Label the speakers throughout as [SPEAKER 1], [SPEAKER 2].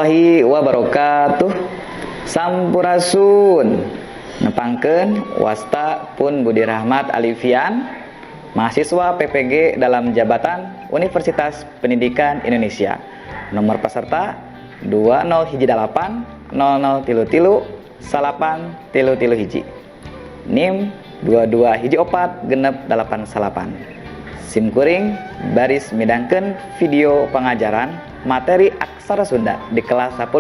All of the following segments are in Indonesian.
[SPEAKER 1] warahmatullahi wabarakatuh. Sampurasun. Nepangkeun wasta pun Budi Rahmat Alifian, mahasiswa PPG dalam jabatan Universitas Pendidikan Indonesia. Nomor peserta 2018 0033 833 hiji. NIM 22 hiji opat genep 88. SIM kuring baris midangkeun video pengajaran materi aksara Sunda di kelas 10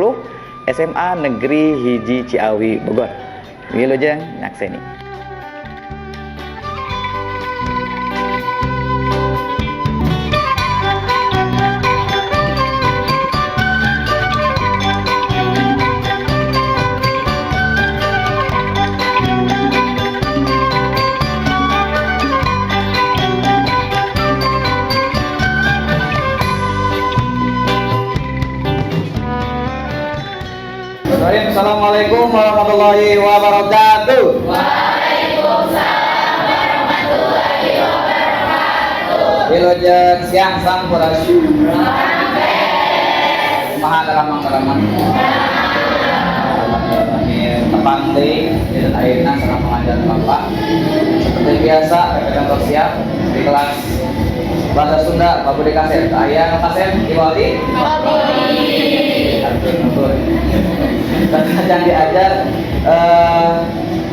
[SPEAKER 1] SMA Negeri Hiji Ciawi Bogor. Wilujeng nyakseni. Assalamualaikum warahmatullahi wabarakatuh.
[SPEAKER 2] Waalaikumsalam warahmatullahi wabarakatuh.
[SPEAKER 1] Wilujeng siang sampurasun. Maha dalam tepang deui dan ayeuna sareng pengajar Bapak. Seperti biasa PPK siap di kelas Bahasa Sunda Pak Budi Kasep. Aya nu kasep Ibu Aldi? Dan diajar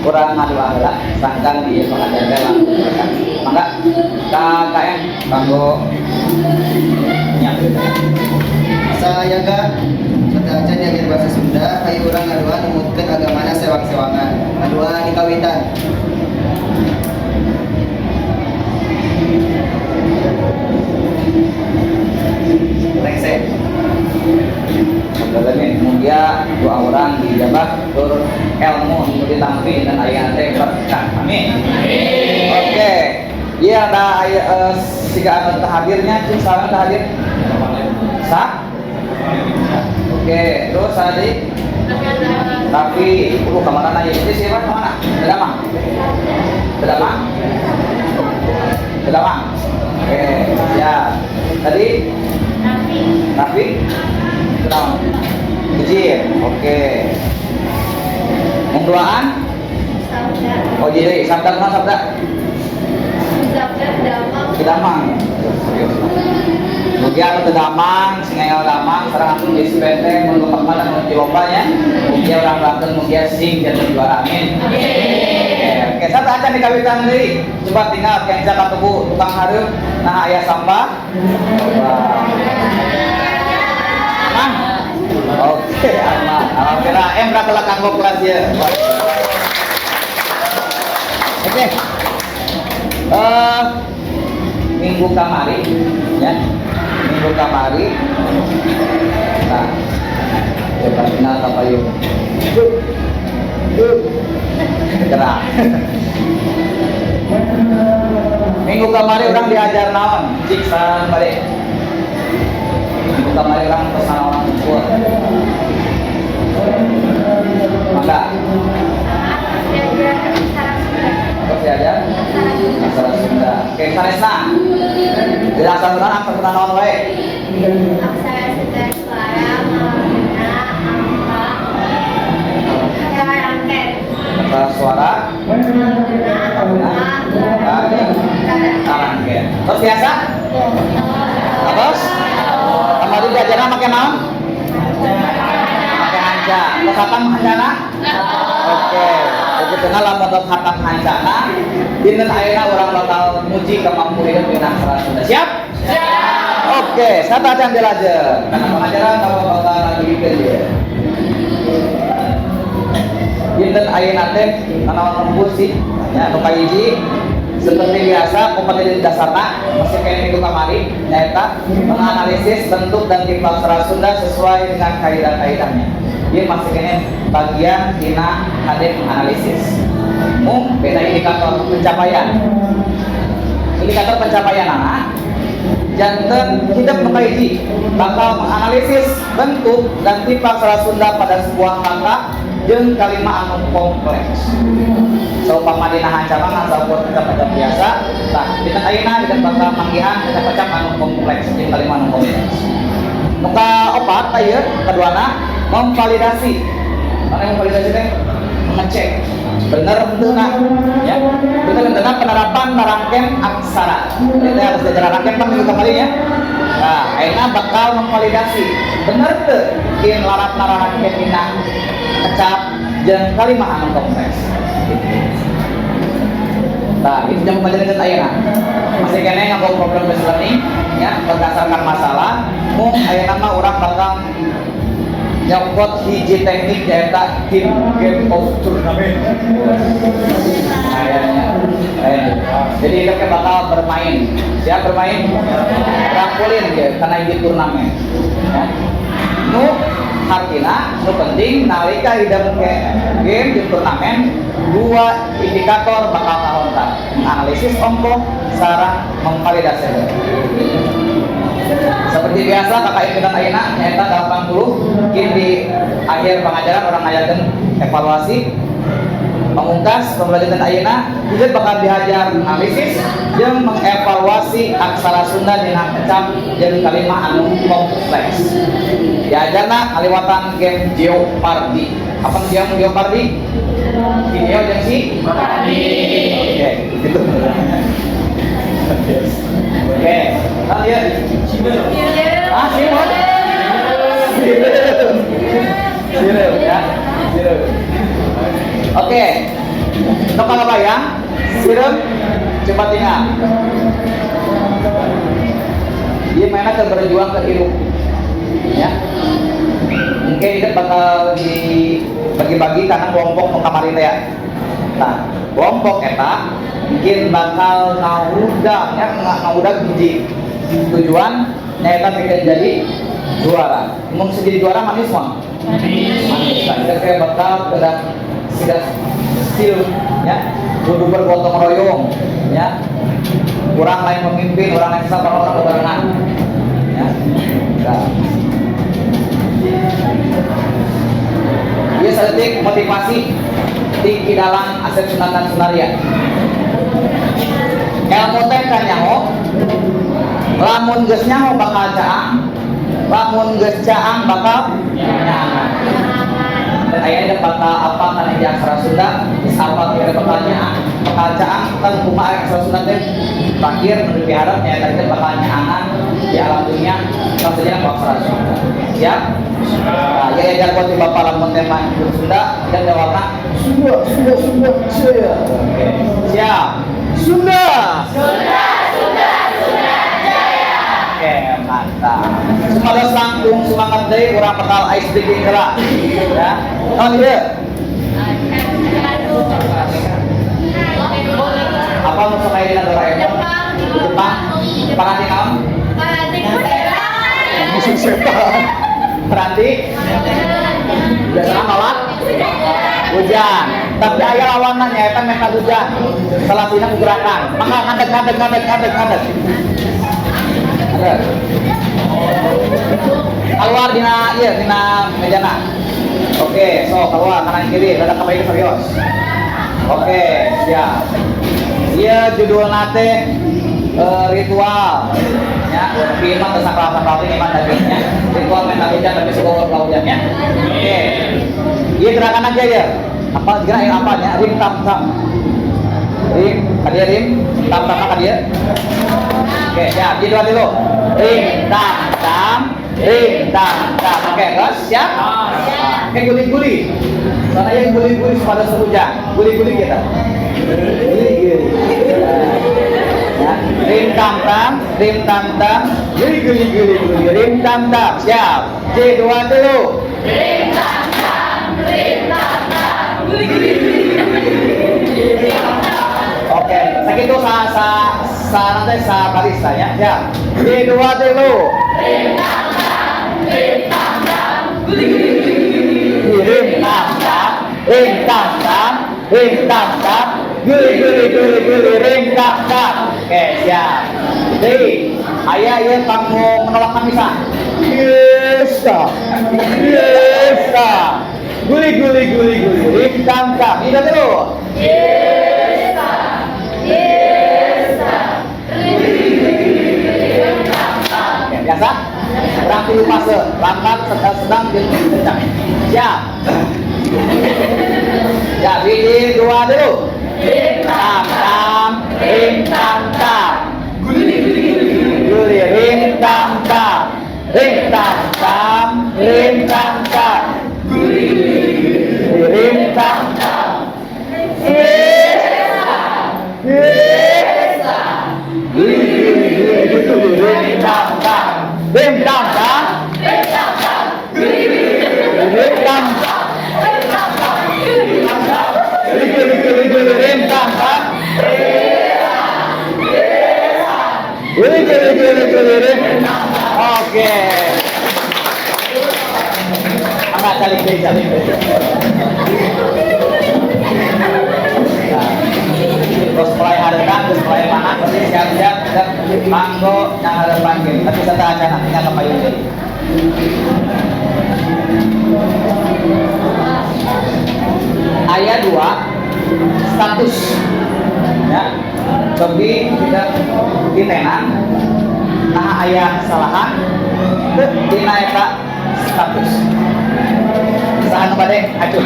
[SPEAKER 1] kurang ngadu ahlak sangkan di pengajarnya langsung mangga KKM kanggo nyampe
[SPEAKER 3] saya ga sedajan diajar bahasa Sunda hayu urang ngaduan numutkeun agamana sewak-sewangan ngaduan dikawitan
[SPEAKER 1] Rekse Sebenarnya mulia dua orang dijabat tur ilmu untuk ditampi dan ayat teh berkah. Amin. Oke. Iya ada siga anu hadirnya cing salam hadir. Sa? Oke, terus tadi tapi kamar aja ini siapa kemana? Kedamang. Kedamang. Kedamang. Oke, ya. Tadi Rafi. Kenal? Izin, oke. Mengduaan? Oh jadi, sabda kenal sabda?
[SPEAKER 2] Sabda
[SPEAKER 1] Damang. Kemudian ke Damang, Singayo Damang, serang aku di Sibenteng, menurut mana menurut lombanya. Kemudian orang Banten, kemudian sing dan juara, amin. Oke, saya akan dikawitan dari. Coba tinggal yang jaga tubuh tukang harum, nah ayah sampah. Oke, aman. Alhamdulillah, berapa lah kanggo kelas ya? Oke. Minggu kamari, ya. Minggu kamari. Nah, coba final apa yuk? Gerak. Minggu kamari orang diajar naon? Cik saran balik. Minggu kamari orang pesan orang tua. Maka masih ada aksara Sunda. Oke, Saresna. Di aksara Sunda aksara naon wae?
[SPEAKER 2] Aksara Sunda suara mengguna angka rangket.
[SPEAKER 1] Aksara suara rangket. Terus biasa? Terus? Kamari diajarna make naon? Ya, khatam hancana? Oke. Begitu lamun khatam hancana, dinten ayeuna urang bakal muji kemampuan dina aksara Sunda. Siap? Siap. Oke, saya akan belajar. Karena pengajaran kamu bakal lagi kerja. Dinten ayeuna teh kana lembut sih. Ya, kepada hiji seperti biasa kompetisi dasarna masih kayak minggu kamari nyaeta menganalisis bentuk dan tipe aksara Sunda sesuai dengan kaidah-kaidahnya. Dia masih kene bagian dina hadir analisis. Beda indikator pencapaian. Indikator pencapaian anak janten hidup mengkaji bakal menganalisis bentuk dan tipe aksara Sunda pada sebuah kata jeung kalimat anu kompleks. Seumpama dina hancaman asal buat kita biasa, nah dina ayeuna kita bakal manggihan kita pacak anu kompleks jeung kalimat anu kompleks. Muka opat ayo keduana memvalidasi. Mana yang memvalidasi teh? Mengecek bener benar ya bener benar penerapan merangkem aksara. Kita harus belajar rangkem kan minggu kemarin ya. Nah, akhirnya bakal memvalidasi bener tuh in larat narangkem dina kecap jeung kalimah anu kompleks. Nah, itu yang pembelajaran ayeuna. Masih kene nganggo problem based learning ya berdasarkan masalah. Mung ayeuna mah urang bakal nyokot hiji teknik nyaeta tim game of tournament. Kayaknya. Jadi kita kan bakal bermain. Siap bermain? Trampolin ya karena hiji turnamen. Ya. Nu artinya nu penting nalika hidup game di turnamen dua indikator bakal kahontan analisis ongko sareng memvalidasi. Seperti biasa kakak impian ayeuna nyaeta 80 mungkin di akhir pengajaran orang ngajarkeun evaluasi pemungkas pembelajaran ayeuna juga bakal diajar analisis jeung mengevaluasi aksara Sunda dina kecap jeung kalimah anu kompleks. Diajarna kaliwatan game Jeopardy. Apa game Jeopardy? Video jeung si Pardi. Oke, gitu. Oke, lanjut. Ah, Simon. Sirup ya. Sirup. Oke. Nok kabayang? Sirup. Coba tinggal. Dia mainnya berjuang ke hidup. Ya. Mungkin itu bakal dibagi-bagi karena kelompok nu kamari teh ya. Nah, kelompok eta mungkin bakal ngaudag ya, ngaudag hiji tujuan nyaeta bikin jadi juara. Mun jadi juara manis mah. Manis. Nah, kita kayak bakal sudah skill ya, kudu bergotong royong ya. Orang lain memimpin, orang lain sabar, orang berbarengan. Ya. Nah. Dia sedetik motivasi di dalam aset sunatan sunaria. Ilmu teh kan nyaho, lamun geus nyaho bakal caang, lamun geus caang bakal nyaangan. Dan ayahnya bakal apa karena di aksara Sunda, apa kira bakal nyaang, bakal caang kan kumaha aksara Sunda teh terakhir menurut diharap ya tadi bakal nyaangan di alam dunia maksudnya aksara Sunda. Siap? Nah, ya jago di bapak lamun tema Sunda dan jawabnya Sunda. Oke. Siap. Sunda Jaya. Oke, mantap. Semoga sanggung semangat deui urang bakal ice breaking heula. Ya. Oh iya. Apa musuh kayak di Doraemon? Jepang. Perhati kamu? Musuh setan. Perhati. Biasanya nolak. Hujan. Tapi ayah lawanan ya, kan mereka hujan. Salah sini gerakan. Maka ngadeg. Keluar dina mejana. Oke, so keluar kanan kiri, rada ke serius. Oke, siap. Iya judul nate ritual. Ya, tapi emang kesakral ini mah dagingnya. Ritual mental hujan tapi suka hujannya. Oke. Iya gerakan aja ya. Apa gerak yang apanya? Rim tam. Rim, tadi rim tam apa dia? Oke, ya, jadi dulu. Rim tam. Oke, terus siap? Oke, guli-guli. Soalnya yang guli-guli pada sehujan. Guli-guli kita. Guli. Ya, rim tam. Guli. Rim tam. Siap. J2 dulu. Rim tam. Oke, segitu nanti barista ya. Ya. Di dua dulu. Rim tam tam. Guli rim tam. Oke, siap. Jadi, ayah kamu menolak kamisan. Yes. Guli. Rim tam. Ini dulu. Biasa? Kurang tilu fase, lambat, sedang, kencang. Siap. Ya, biji dua dulu. Tam tam, ring tam tam. Guli ring tam tam, ring tam tam, ring tam tam. Guli ring tam tam. Ring tam tam, ring tam tam, ring tam tam, ring tam tam. Ring tam tam. Oke. Angkat calik. Terus mulai hadekan, terus mulai panas, berarti siap-siap dan manggo yang ada panggil. Tapi setelah acara kita ke payung jadi. Ayat 2 status ya lebih tidak ditenan nah ayat kesalahan dinaikkan status kesalahan kepada acuh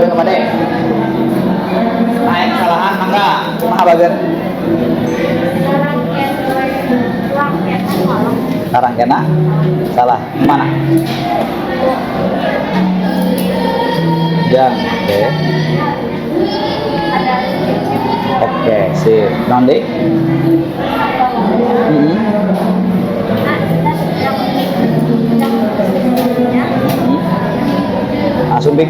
[SPEAKER 1] kepada naik kesalahan mangga kumaha bageun sarang kena salah mana jang oke sip nanti sumbik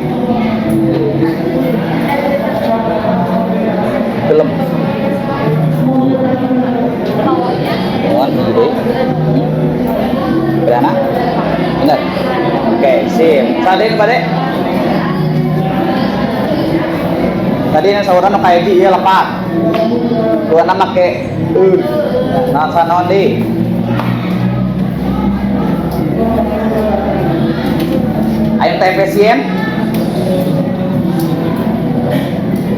[SPEAKER 1] film mohon gede berana benar oke sip salin pada tadi yang sauran kayak di iya lepat dua nama ke nasa nondi ayam TPCM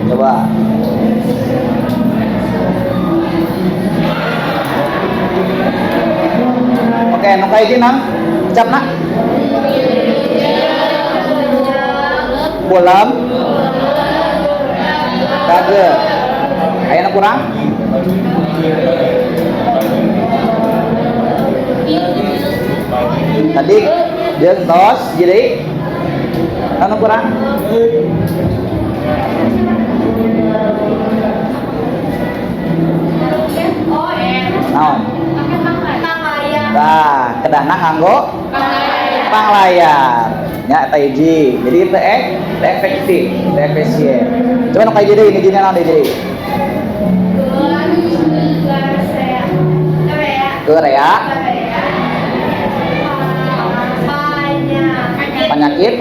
[SPEAKER 1] coba oke nu kayak gini nang ucap nak bolam kagak ayana kurang tadi jeung tos jadi anu kurang naon nah kedana nganggo panglayar nya eta hiji jadi teu efektif teu efisien coba nu kayak jadi ini gini naon jadi Korea penyakit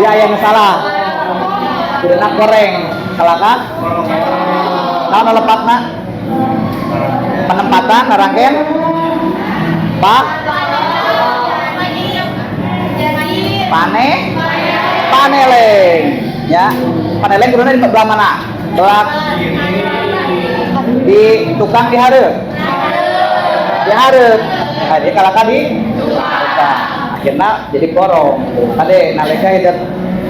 [SPEAKER 1] ya yang salah udah goreng kalaka naon lepatna penempatan narangkeun pak paneleng ya paneleng kuduna di belah mana belah di tukang dihareup jadi kalaka di tukang akhirnya jadi korong tadi nalika hidup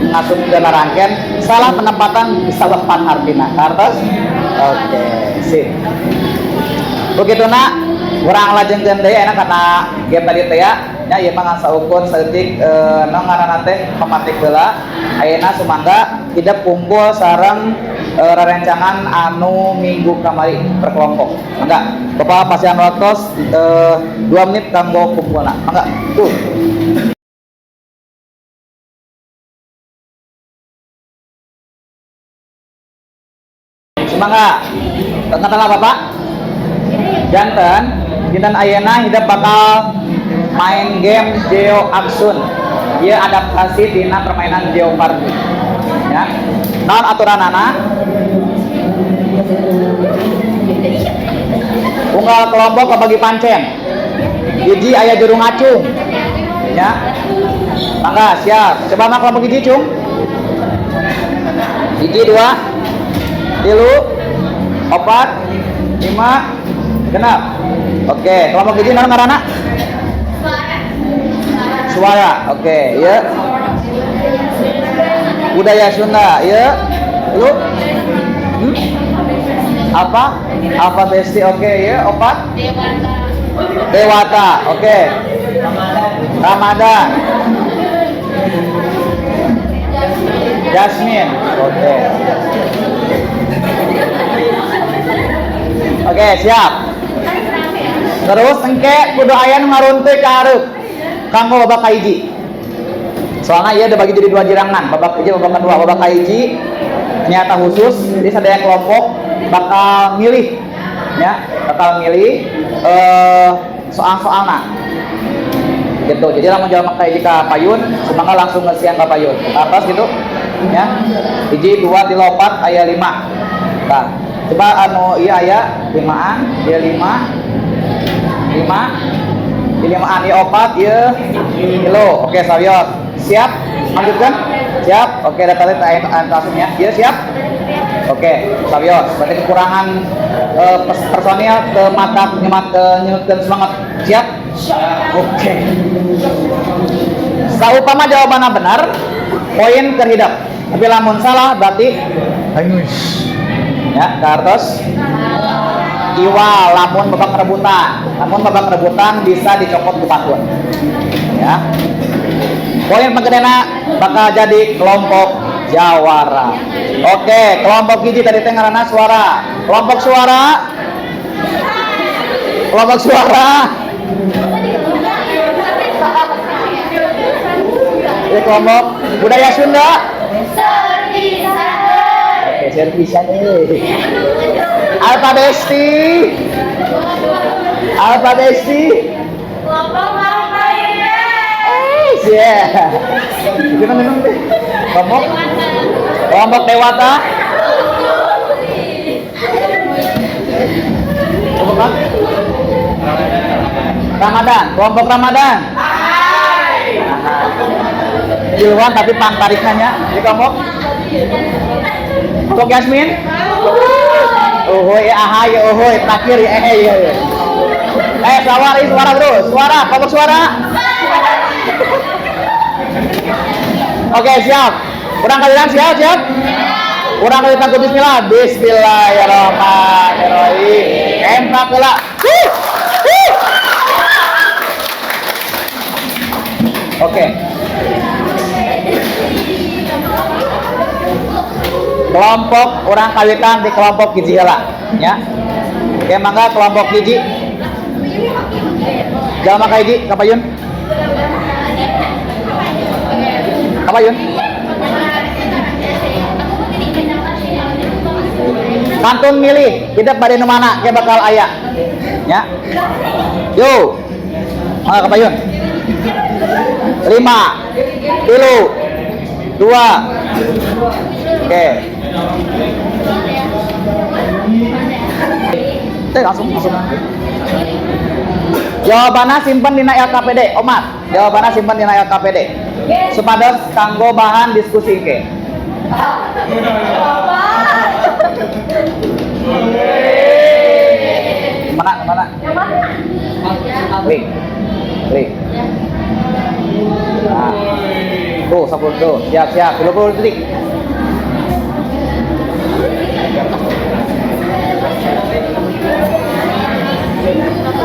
[SPEAKER 1] ngatur dana rangken salah penempatan bisa lepat artinya kartos oke sip begitu nak kurang lajengkeun deui enak karena game tadi teh ya ieu mah ngasa ukur saeutik nu ngaranna teh pamatik heula ayeuna sumangga hidup kumpul sareng rerencangan anu minggu kamari berkelompok mangga Bapak pasian waktos 2 menit kanggo kumpulna mangga tuh semangat tengah-tengah Bapak janten dinten ayeuna hidup bakal main game Geo Aksun dia adaptasi dina permainan Jeopardy ya naon aturanana unggal kelompok kebagi pancen Hiji aya jurung acung. Ya. Mangga siap. Coba mah kelompok hiji cung. Hiji 2 3 4 5 genap. Oke, kelompok hiji naon ngaranna? Suara. Oke, ya. Budaya Sunda, ya. Lu? Apa? Apa besti? Oke, ya. Opat? Dewata. Oke. Ramadan. Jasmine. Oke. Oke, siap. Terus engke kudu aya nu ngarunteuy ka hareup. Kanggo babak kahiji. Soalnya ieu dibagi jadi 2 jirangan, babak hiji babak kedua. Babak kahiji nyata khusus, jadi sadaya kelompok bakal milih ya, bakal milih soal-soalna. Gitu. Jadi lamun jalma kahiji ka payun, semangga langsung ngesian ka payun. Atas gitu. Ya. Hiji 2 3 4 aya 5. Nah, coba anu ieu aya 5an, ieu 5. 5 5an ieu 4 ieu kilo. Oke, sawios. Siap? Lanjutkan? Siap? Oke, data langsungnya. Ieu siap? Oke, sawios. Berarti kekurangan personil ke mata nyutkeun semangat. Siap? Oke. Saupama jawabanna benar, poin terhidap. Tapi lamun salah berarti hangus. Ya, kartos. Iwa lamun babak rebutan. Lamun babak rebutan bisa dicopot ku patun. Ya. Poin penggedena bakal jadi kelompok jawara. Oke, kelompok hiji tadi teh ngaranna suara. Kelompok suara. Kelompok suara. Ini kelompok budaya Sunda. Oke, servisan Alfa Besti. Alfa Besti. Yeah. Gimana minum deh? Kelompok Dewata. Kelompok Ramadan. Kelompok Ramadan. Jilwan tapi pangtarikannya di kelompok. Kelompok Yasmin. Uhuy, ahai, uhuy, terakhir ya, ya. Suara bro, suara, kelompok suara. Oke, siap. Kurang kalian siap? Kurang kalian ke bismillah. Bismillahirrahmanirrahim. Empat pula. Oke. Kelompok orang kawitan di kelompok hiji heula, ya. Oke, mangga kelompok hiji. Jalma ka hiji, kapayun? Kapayun? Kantun milih, hidup pada nu mana ke bakal aya. Ya. Yo. Mangga kapayun? 5 3 2. Oke. Langsung. Jawabannya simpen dina LKPD, Omar. Jawabannya simpen dina LKPD. Supados kanggo bahan diskusi ke. Mana? Klik. Nah. Tuh, 10 tuh. Siap. 30 detik.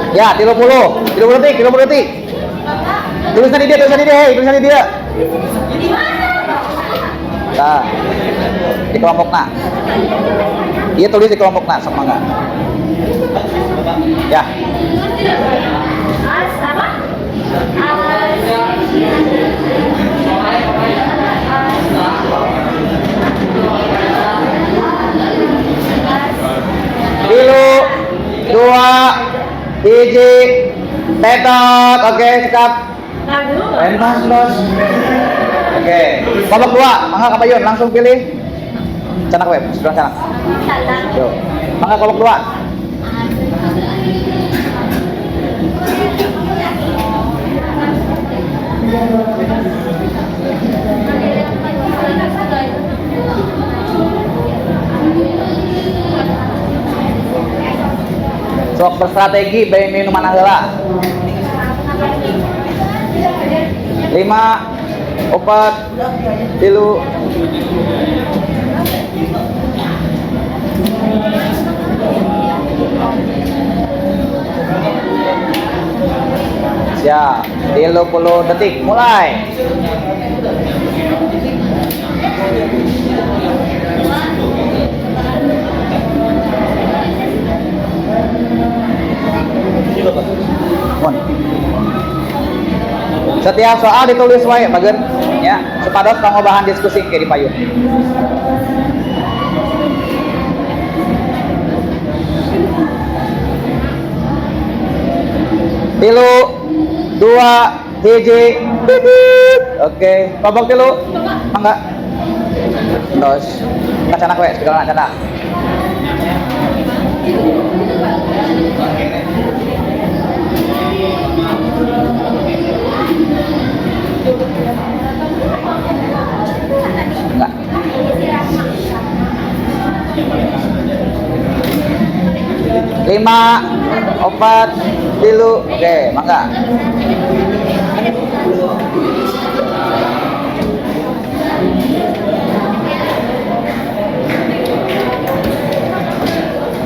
[SPEAKER 1] Ya, 30 detik. Tulisan di dia. Nah, di kelompokna. Dia tulis di kelompokna, semangat. Ya. Tilu, 2, 1, tetot. Oke, sikap. Pentas, bos. Oke, kelompok 2, mangga kapayun langsung pilih. Canak web, sebelah sana. Yo. Mangga kelompok 2. Sok berstrategi bayi minuman heula. 5 4 3 siap 30 detik mulai. Setiap soal ditulis wae bageun ya supados pangobahan diskusi ke di payun. Tilu 2 hiji oke babak tilu mangga terus kacanak we segala canak. Enggak. 5 4 3 oke mangga.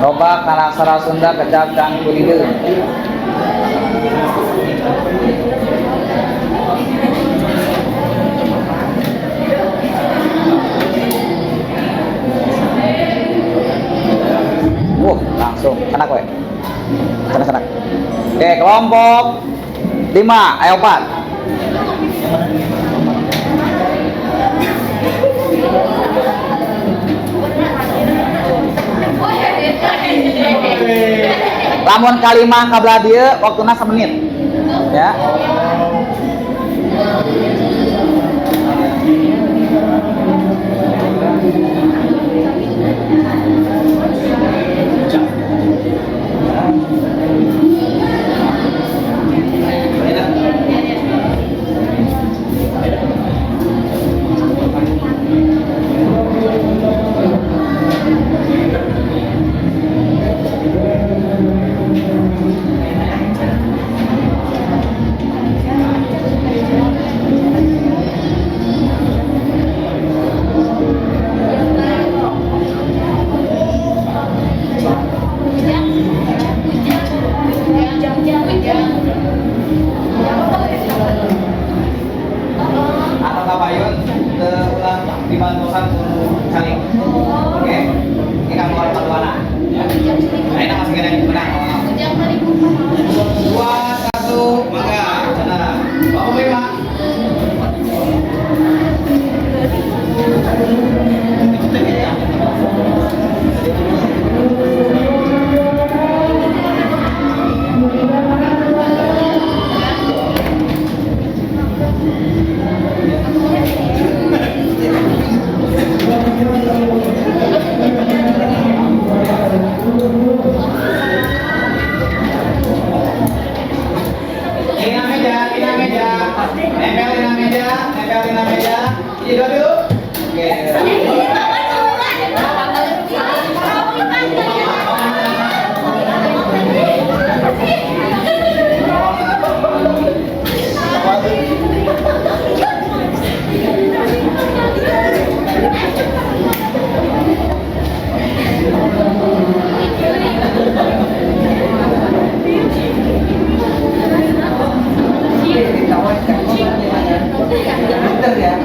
[SPEAKER 1] Robak kana aksara Sunda kecap dan kulideun. Langsung canak we. Canak. Oke, kelompok 5, ayo 4. Lamun kalimah kabelah dieu waktuna 1 menit. Ya. Dibantukan saling. Oke. Ini kamu harus paduana. Ya. Nah, ini masih ada yang menang. 2 1 mangga. Sana. Bapak Pak. Nempelin meja. Ini dulu. Oke. Pinter ya.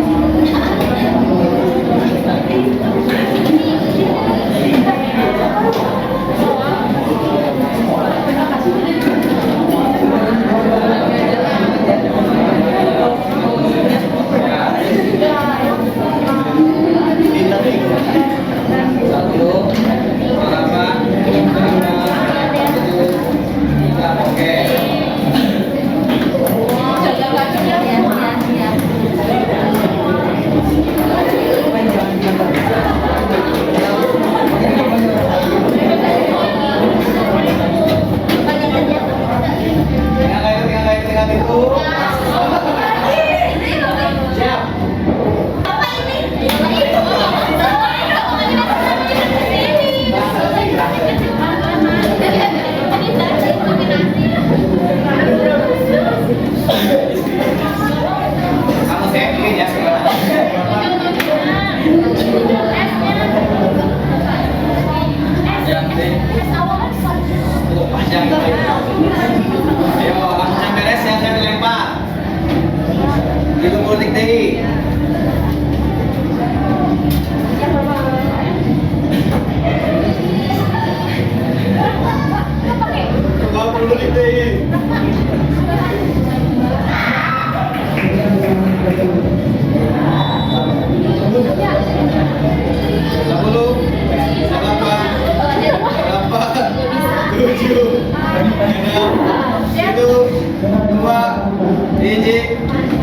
[SPEAKER 1] lagi.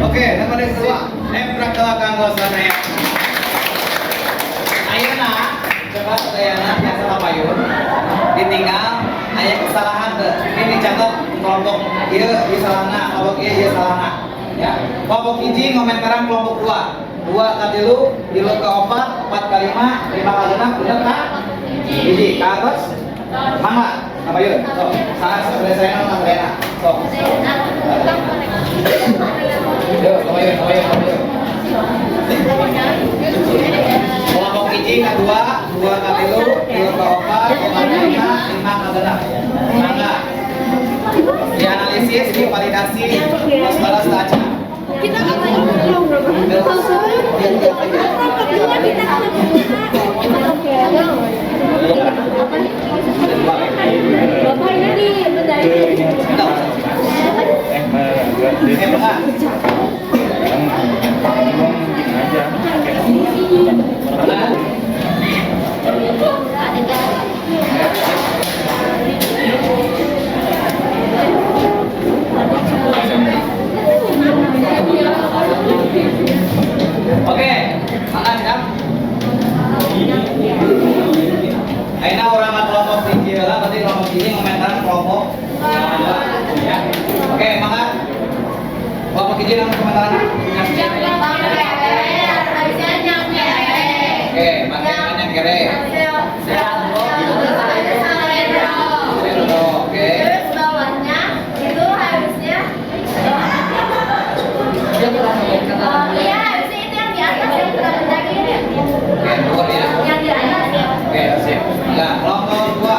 [SPEAKER 1] Oke, nomor yang kedua, nemprak kanggo saya. Ayeuna coba sayana biasa lapayun ditinggal aya kesalahan teu. Ini dicatat kelompok ieu di salahna, kelompok ieu di salahna. Ya. Kelompok hiji ngomentaran kelompok 2. 2 ka 3, 3 ka 4, 4 ka 5, 5 ka 6, bener ka? Hiji ka atas. Mangga, lapayun. So, salah selesai nama Rena. So. Yuk, lapayun. Kelompok hiji ka 2, 2 ka 3, 3 ka 4, 4 ka 5, 5 ka 6. Mangga. Dianalisis, divalidasi, terus balas aja.
[SPEAKER 2] Kita ngapain belum Bapak ini medali.
[SPEAKER 1] Oke, makan siap. Aina orang kelompok tinggi lah, berarti kelompok tinggi ngomentaran kelompok ya. Oke, makan. Kelompok tinggi nama komentaran. Oke, bagian yang kere. Oke.
[SPEAKER 2] Terus bawahnya itu harusnya iya harusnya itu yang di atas yang sudah mendaki
[SPEAKER 1] Oke, turun ya.
[SPEAKER 2] yang di atas ya.
[SPEAKER 1] Oke, sip. Nah, kelompok 2.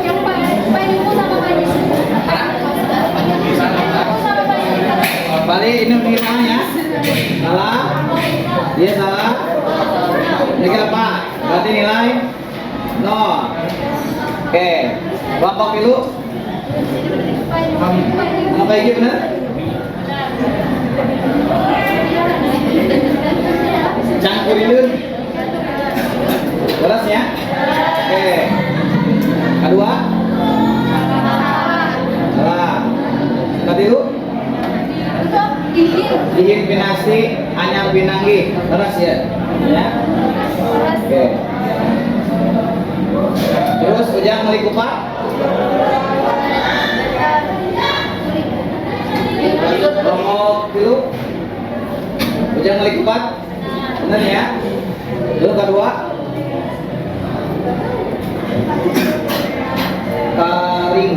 [SPEAKER 2] Yang paling sama paling
[SPEAKER 1] Balik ini nilainya salah, dia salah. Ini apa? Berarti nilai 0. Oke, kelompok dulu. Mau kayak gitu bener? Cangkurin. Beres ya? Oke. Kedua. Salah. Ketiga. Dihin pinasi anyar pinanggi. Beres ya? Ya. Oke. Terus ujang melikupat. Kelompok dulu. Ujang melikupat. Bener ya? Dulu kedua. Karing.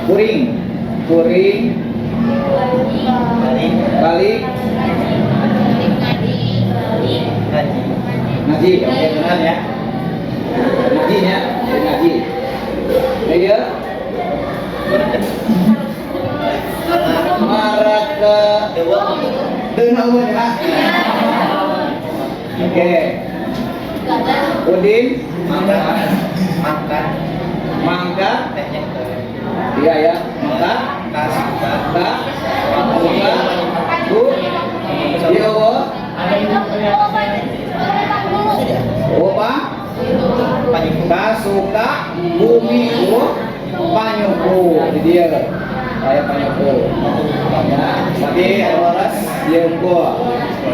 [SPEAKER 1] Kuring. Balik. Ngaji. Oke, benar ya. Ngajinya, ngaji. Ya. Maraka Denawan ya. Oke. Udin Mangga. Iya ya. Mangga. Bu. Yowo. Opa. Kasuka bumi panyuku. Jadi dia saya panyuku. Ya, tadi Alwaras Diengko.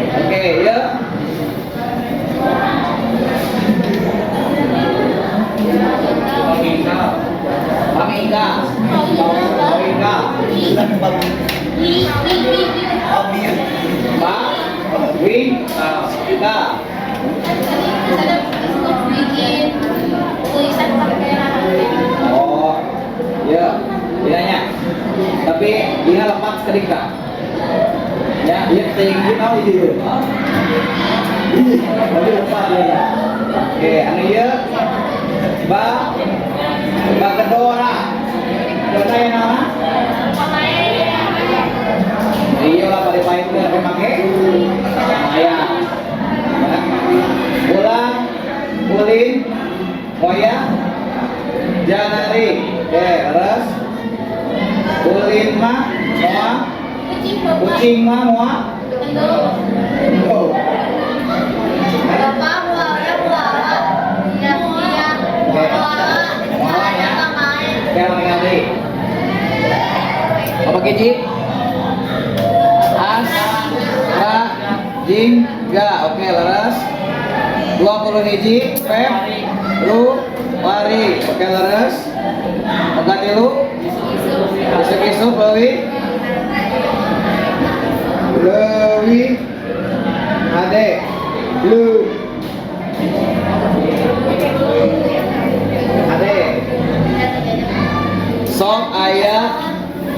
[SPEAKER 1] Oke, ya. Pamingka. Pak Wing Ka. Oh, ya, bilangnya. Tapi dia lepas ketika. Ya, dia tinggi tahu itu. Tapi lepas dia. Oke, anu ya. Ba Kedora. Kedora yang nama? lain udah lebih pakai ayam. Ulang, ulin, moya, janari, terus ulin mah, moa, kucing mah, moa, oh.
[SPEAKER 2] Bapak muara muara. Iya iya. Muara main.
[SPEAKER 1] Kaya mengali. Apa keji? As, ra, jing, ga. Oke, leres. 20 hiji, pep, lu, wari. Oke, leres. Oke, tilu. Isu-isu, lewi. Lewi. Ade. Lu. Ade. Sok ayah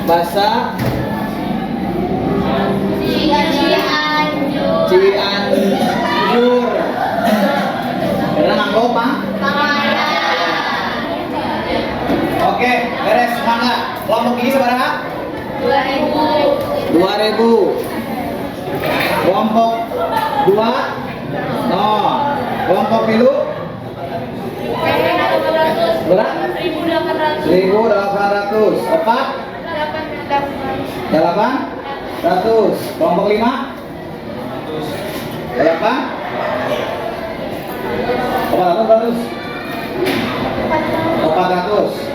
[SPEAKER 1] basa Cianjur. Karena nganggo Pak. Oke, beres mangga. Kelompok ini seberapa? 2000. Kelompok 2 no. Kelompok pilu berapa? 1.800. Opat 800. Kelompok 5 berapa? 400. 400.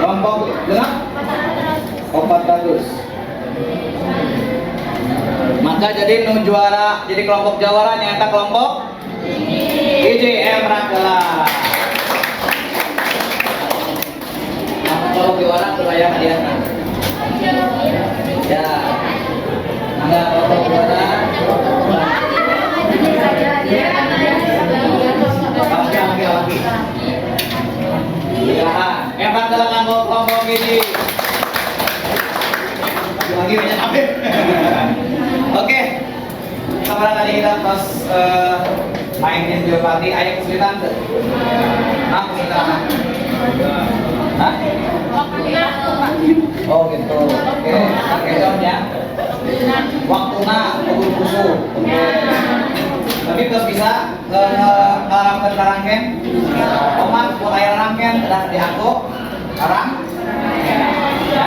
[SPEAKER 1] Kelompok genap 400. Maka jadi nu juara, jadi kelompok jawara nyata kelompok IJM Rangkela. Kelompok juara kebayang dia. Ya. Ada kelompok juara. Lagi. Ya, emang dalam kelompok ini. Lagi banyak update. Oke. Kemarin tadi kita pas mainin Geopati, ayah kesulitan tuh. Nah, kesulitan. Hah? Oh gitu. Oke. Oke, contohnya. Waktunya kudu kusu. Oke. Tapi terus bisa ngarangkan karangken. Omat buat air rangken dan diangkut karang. Ya.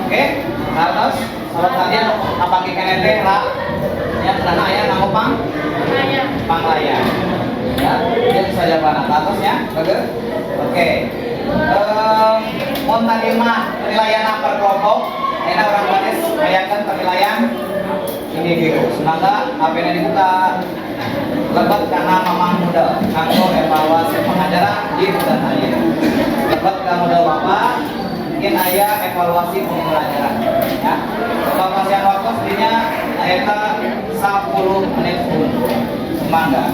[SPEAKER 1] Oke. Terus sahabat kalian apa kikan teh lah. Ya, karena ayah nangopang panglayan. Ya, dia bisa jawaban atasnya, bagus. Oke. Mau tadi mah penilaian per kelompok. Ini orang batis kayakan penilaian individu. Semoga apa yang dibuka lebat karena memang mudah. Kanggo evaluasi pengajaran di dan ayah. Lebat karena modal bapak. Mungkin ayah evaluasi pembelajaran. Ya. Evaluasi yang waktu sebenarnya ayat 10 menit pun. Semangga.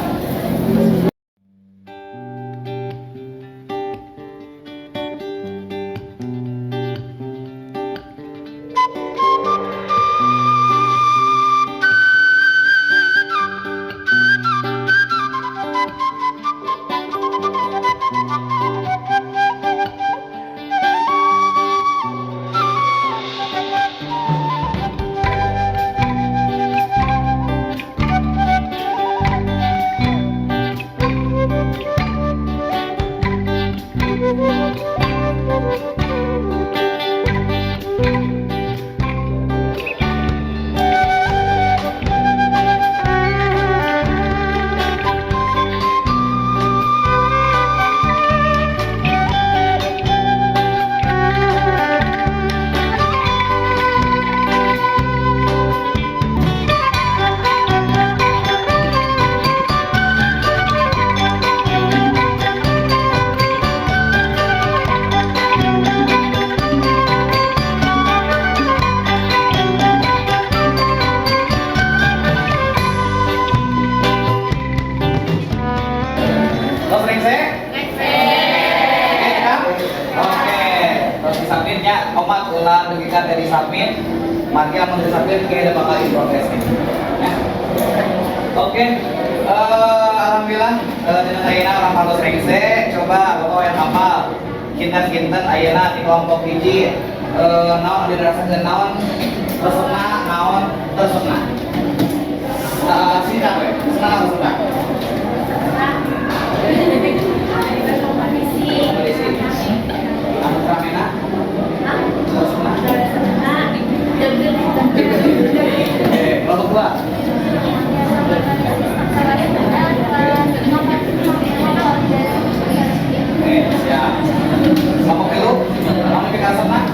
[SPEAKER 1] Omat ulah dugikan dari submit, maka amun dari submit kita bakal diproses. Ya. Oke, alhamdulillah dengan ayeuna orang halus rengse, coba bapak yang hafal kinten-kinten ayeuna di kelompok hiji naon dirasakeun naon resepna naon tersenang. Singkat we, senang atau senang? Kompetisi. Anu ramena? Tersenang. Kelompok dua. Siap. Kelompok itu, kamu kita senang?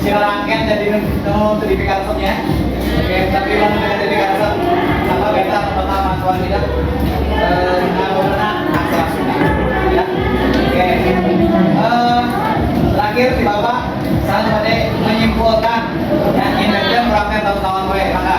[SPEAKER 1] Silangkan jadi notifikasinya. Oke, tapi mau notifikasi sama beta pertama tuan tidak nama aksara Sunda. Ya. Oke. Terakhir si Bapak saya pada menyimpulkan yang ini berapa tahun-tahun gue maka.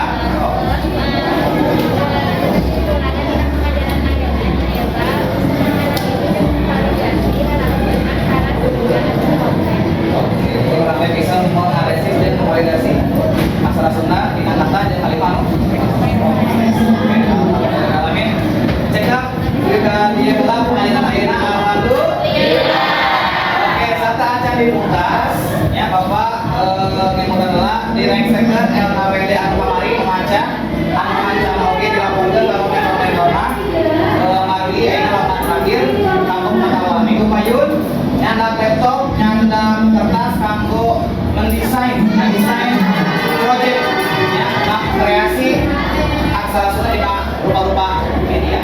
[SPEAKER 1] Orang bisa menganalisis dan memvalidasi aksara Sunda dengan kata dan kalimat. Alamin. Cekap jika dia bilang pengajian ayeuna alhamdulillah. Oke, sata aja dibukas. Ya Bapak ngemudah adalah di rank second LKWD anu kamari maca anu mancana oge dilaporkeun ka pemain-pemain mari ayeuna lapan terakhir kampung Matawa Minggu Payun nyanda laptop nyanda kertas kanggo mendesain proyek ya kreasi aksara Sunda di rupa-rupa media.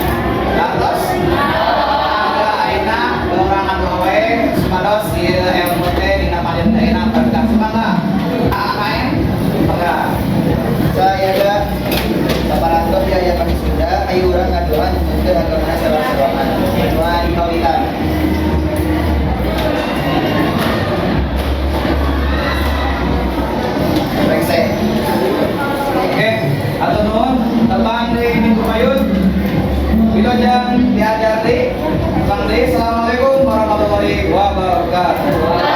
[SPEAKER 1] Terus ada ayeuna orang anu we supados ieu ilmu teh dina paling daerah berkah semangat. AKM enggak.
[SPEAKER 3] Saya ada Saparantos ya kami Sunda ayo urang ngaduan untuk agama sewa-sewangan. Nuan kawitan.
[SPEAKER 1] Oke, atau nuhun terbang di Minggu Payun. Itu yang diajari. Assalamualaikum warahmatullahi wabarakatuh.